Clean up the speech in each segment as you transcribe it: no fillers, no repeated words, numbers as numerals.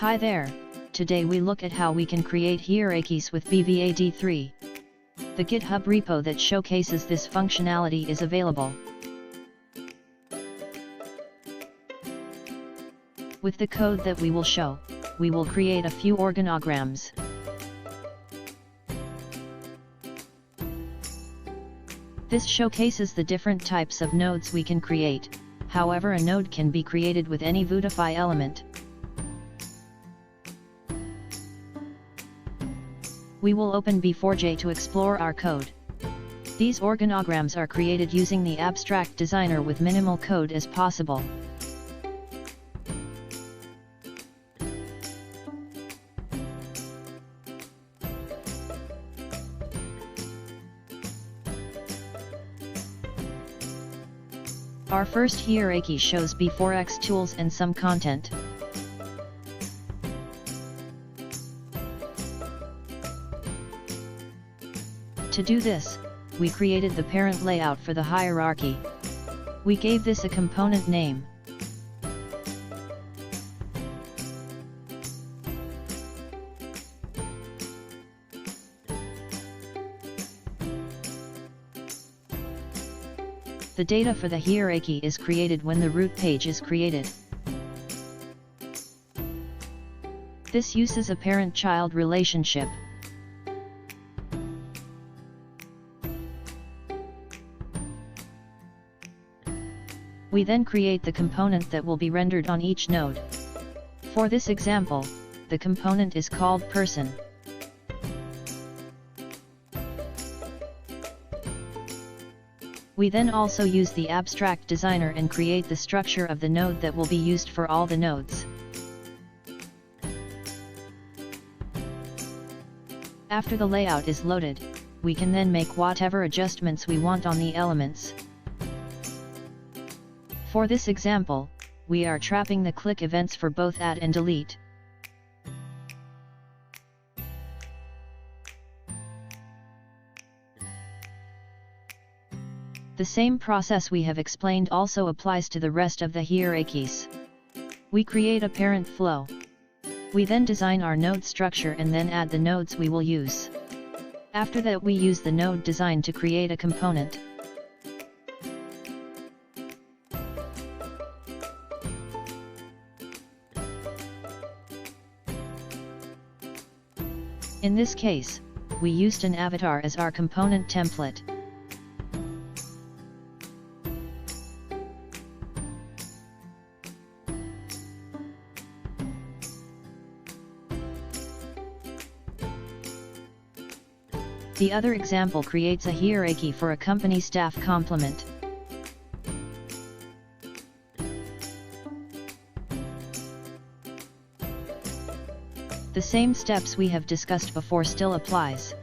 Hi there, today we look at how we can create hierachies with BananoVuetifyAD3. The GitHub repo that showcases this functionality is available. With the code that we will show, we will create a few organograms. This showcases the different types of nodes we can create, however a node can be created with any Vuetify element. We will open B4J to explore our code. These organograms are created using the abstract designer with minimal code as possible. Our first hierarchy shows B4X tools and some content. To do this, we created the parent layout for the hierarchy. We gave this a component name. The data for the hierarchy is created when the root page is created. This uses a parent-child relationship. We then create the component that will be rendered on each node. For this example, the component is called person. We then also use the abstract designer and create the structure of the node that will be used for all the nodes. After the layout is loaded, we can then make whatever adjustments we want on the elements. For this example, we are trapping the click events for both add and delete. The same process we have explained also applies to the rest of the hierarchies. We create a parent flow. We then design our node structure and then add the nodes we will use. After that we use the node design to create a component. In this case, we used an avatar as our component template. The other example creates a hierarchy for a company staff complement. The same steps we have discussed before still applies.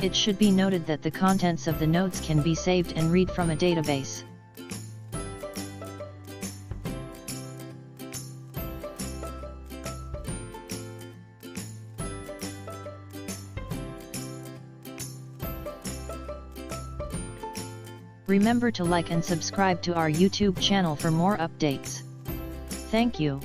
It should be noted that the contents of the nodes can be saved and read from a database. Remember to like and subscribe to our YouTube channel for more updates. Thank you.